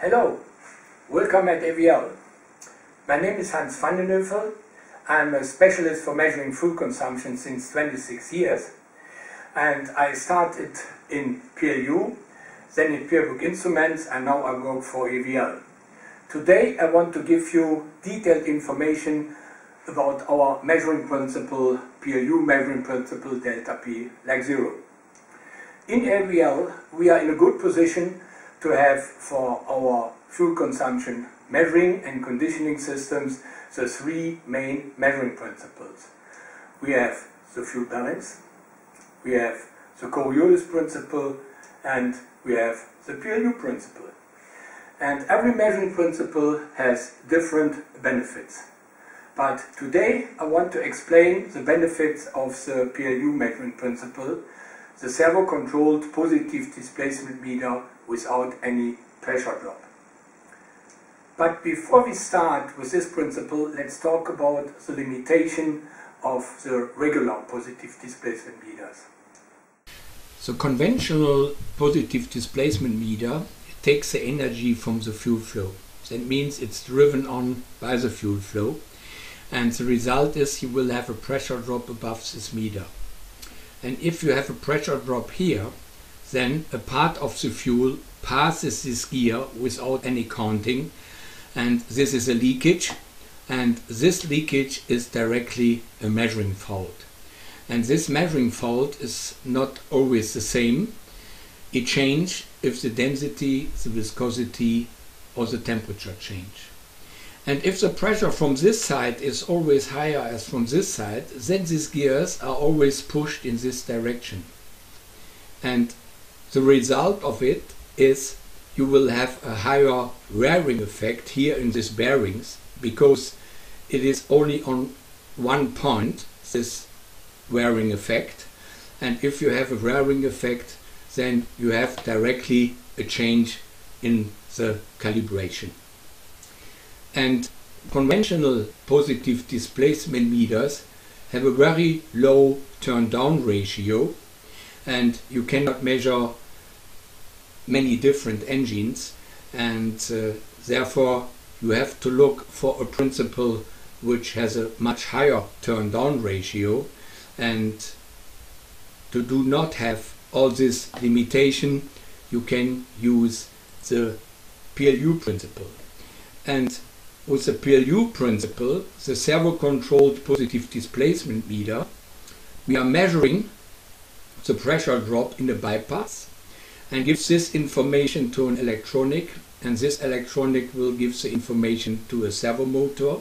Hello, welcome at AVL. My name is Hans van den Heuvel. I'm a specialist for measuring fuel consumption since 26 years, and I started in PLU, then in Peerbook Instruments, and now I work for AVL. Today I want to give you detailed information about our measuring principle, PLU measuring principle delta P like 0. In AVL we are in a good position to have for our fuel consumption measuring and conditioning systems the three main measuring principles. We have the fuel balance, we have the Coriolis principle, and we have the PLU principle. And every measuring principle has different benefits. But today I want to explain the benefits of the PLU measuring principle, the servo-controlled positive displacement meter without any pressure drop. But before we start with this principle, let's talk about the limitation of the regular positive displacement meters. The conventional positive displacement meter takes the energy from the fuel flow. That means it's driven on by the fuel flow, and the result is you will have a pressure drop above this meter. And if you have a pressure drop here, then a part of the fuel passes this gear without any counting, and this is a leakage, and this leakage is directly a measuring fault. And this measuring fault is not always the same. It changes if the density, the viscosity or the temperature change. And if the pressure from this side is always higher as from this side, then these gears are always pushed in this direction. And the result of it is you will have a higher wearing effect here in these bearings, because it is only on one point, this wearing effect. And if you have a wearing effect, then you have directly a change in the calibration. And conventional positive displacement meters have a very low turn-down ratio, and you cannot measure many different engines, and therefore you have to look for a principle which has a much higher turn-down ratio. And to do not have all this limitation, you can use the PLU principle. And with the PLU principle, the servo-controlled positive displacement meter, we are measuring the pressure drop in the bypass and gives this information to an electronic, and this electronic will give the information to a servo motor,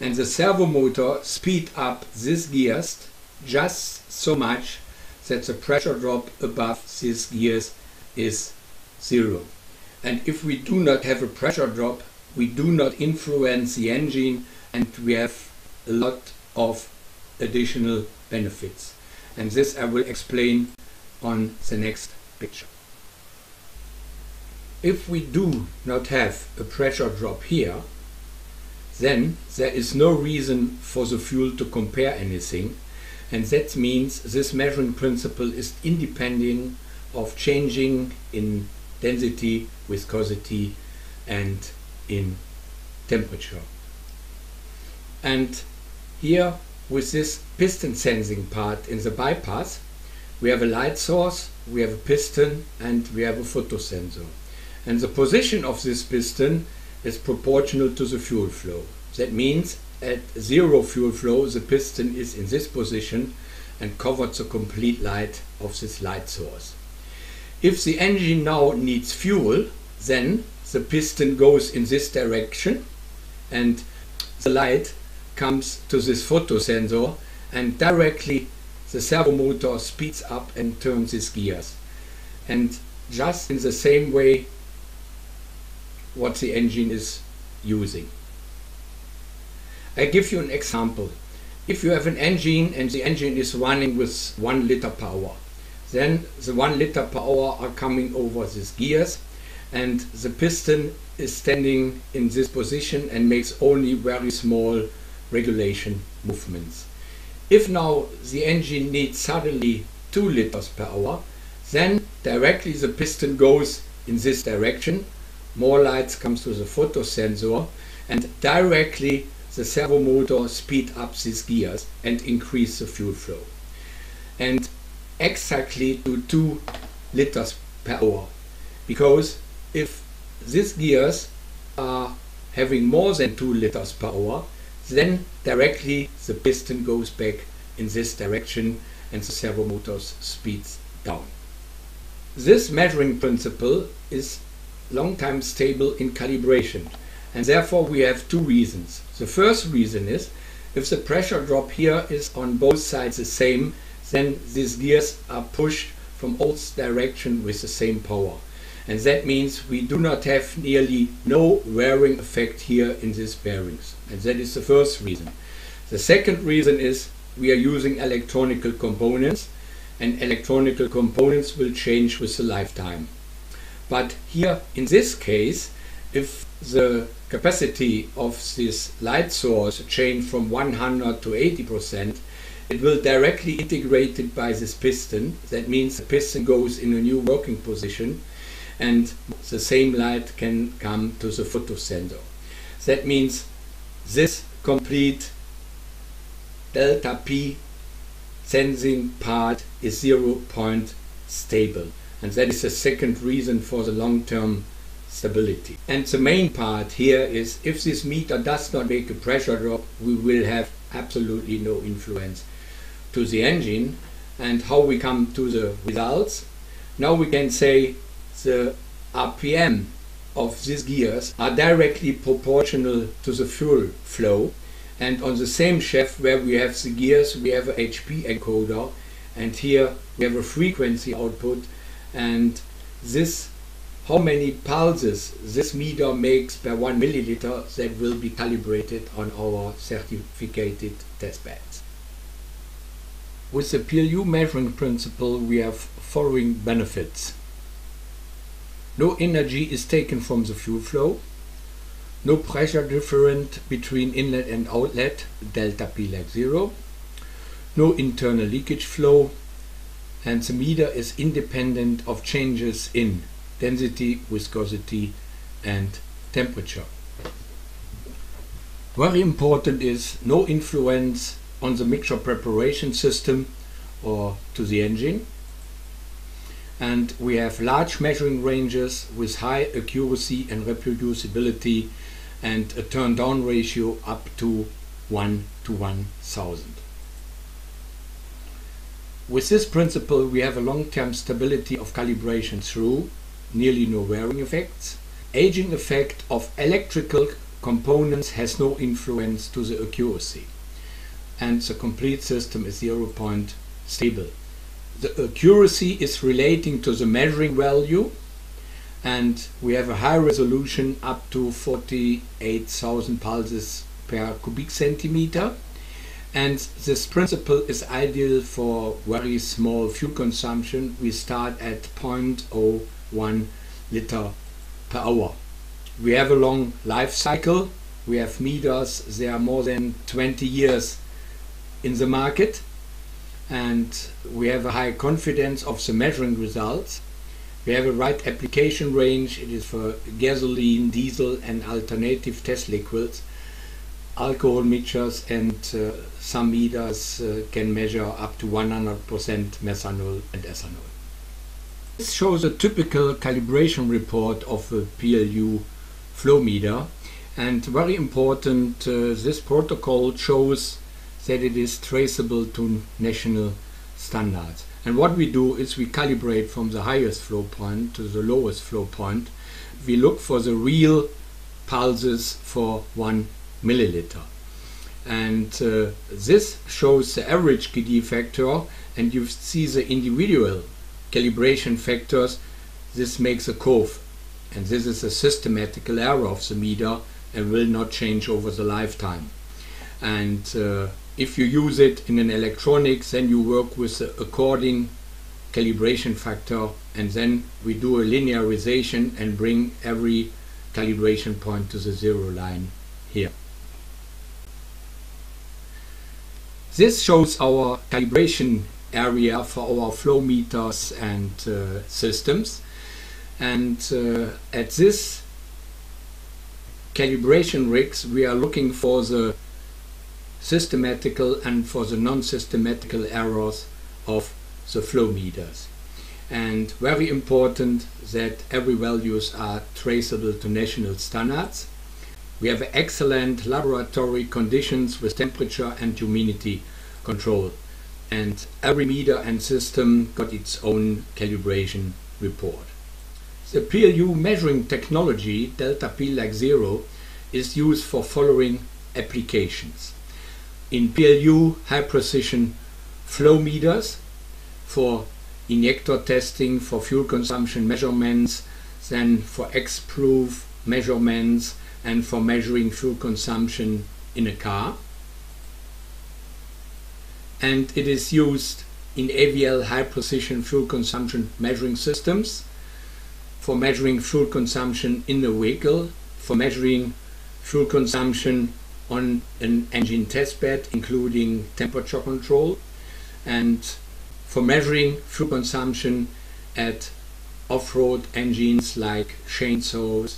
and the servo motor speed up these gears just so much that the pressure drop above these gears is 0. And if we do not have a pressure drop, we do not influence the engine, and we have a lot of additional benefits. And this I will explain on the next picture. If we do not have a pressure drop here, then there is no reason for the fuel to compare anything, and that means this measuring principle is independent of changing in density, viscosity and in temperature. And here with this piston sensing part in the bypass, we have a light source, we have a piston, and we have a photosensor. And the position of this piston is proportional to the fuel flow. That means at 0 fuel flow the piston is in this position and covers the complete light of this light source. If the engine now needs fuel, then the piston goes in this direction and the light comes to this photosensor, and directly the servo motor speeds up and turns these gears. And just in the same way what the engine is using. I give you an example. If you have an engine and the engine is running with 1 liter per hour, then the 1 liter per hour are coming over these gears, and the piston is standing in this position and makes only very small regulation movements. If now the engine needs suddenly 2 liters per hour, then directly the piston goes in this direction more lights comes to the photosensor, and directly the servo motor speed up these gears and increase the fuel flow. And exactly to 2 liters per hour. Because if these gears are having more than 2 liters per hour, then directly the piston goes back in this direction and the servo motor speeds down. This measuring principle is long time stable in calibration, and therefore we have 2 reasons. The first reason is, if the pressure drop here is on both sides the same, then these gears are pushed from all directions with the same power. And that means we do not have nearly no wearing effect here in these bearings. And that is the first reason. The second reason is we are using electronical components, and electronical components will change with the lifetime. But here in this case, if the capacity of this light source change from 100 to 80%, it will directly integrate it by this piston. That means the piston goes in a new working position, and the same light can come to the photosensor. That means this complete delta P sensing part is 0 point stable, and that is the second reason for the long-term stability. And the main part here is, if this meter does not make a pressure drop, we will have absolutely no influence to the engine. And how we come to the results? Now we can say the RPM of these gears are directly proportional to the fuel flow, and on the same shaft where we have the gears, we have a HP encoder, and here we have a frequency output, and this, how many pulses this meter makes per 1 milliliter, that will be calibrated on our certificated test beds. With the PLU measuring principle we have following benefits. No energy is taken from the fuel flow. No pressure difference between inlet and outlet, delta P like 0. No internal leakage flow. And the meter is independent of changes in density, viscosity and temperature. Very important is no influence on the mixture preparation system or to the engine. And we have large measuring ranges with high accuracy and reproducibility, and a turn down ratio up to 1 to 1000. With this principle we have a long-term stability of calibration through nearly no wearing effects. Aging effect of electrical components has no influence to the accuracy, and the complete system is 0 point stable. The accuracy is relating to the measuring value, and we have a high resolution up to 48,000 pulses per cubic centimeter, and this principle is ideal for very small fuel consumption. We start at 0.01 liter per hour. We have a long life cycle. We have meters, they are more than 20 years in the market, and we have a high confidence of the measuring results. We have a right application range. It is for gasoline, diesel and alternative test liquids, alcohol mixtures, and some meters can measure up to 100% methanol and ethanol. This shows a typical calibration report of a PLU flow meter, and very important, this protocol shows that it is traceable to national standards. And what we do is we calibrate from the highest flow point to the lowest flow point. We look for the real pulses for 1 milliliter. And this shows the average KD factor, and you see the individual calibration factors. This makes a curve, and this is a systematical error of the meter and will not change over the lifetime. And if you use it in an electronics, then you work with the according calibration factor, and then we do a linearization and bring every calibration point to the 0 line here. This shows our calibration area for our flow meters and systems, and at this calibration rigs, we are looking for the systematical and for the non-systematical errors of the flow meters. And very important that every values are traceable to national standards. We have excellent laboratory conditions with temperature and humidity control. And every meter and system got its own calibration report. The PLU measuring technology, delta P like 0, is used for following applications. In PLU, high precision flow meters for injector testing, for fuel consumption measurements, then for X-proof measurements and for measuring fuel consumption in a car. And it is used in AVL high precision fuel consumption measuring systems for measuring fuel consumption in the vehicle, for measuring fuel consumption on an engine testbed including temperature control, and for measuring fuel consumption at off-road engines like chainsaws.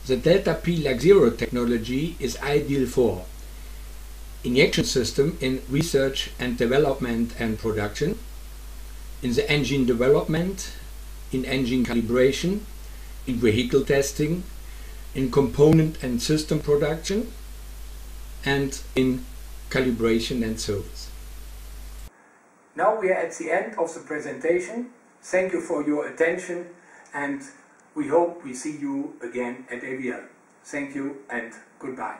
The delta P like 0 technology is ideal for injection system in research and development and production, in the engine development, in engine calibration, in vehicle testing, in component and system production, and in calibration and service. Now we are at the end of the presentation. Thank you for your attention, and we hope we see you again at AVL. Thank you and goodbye.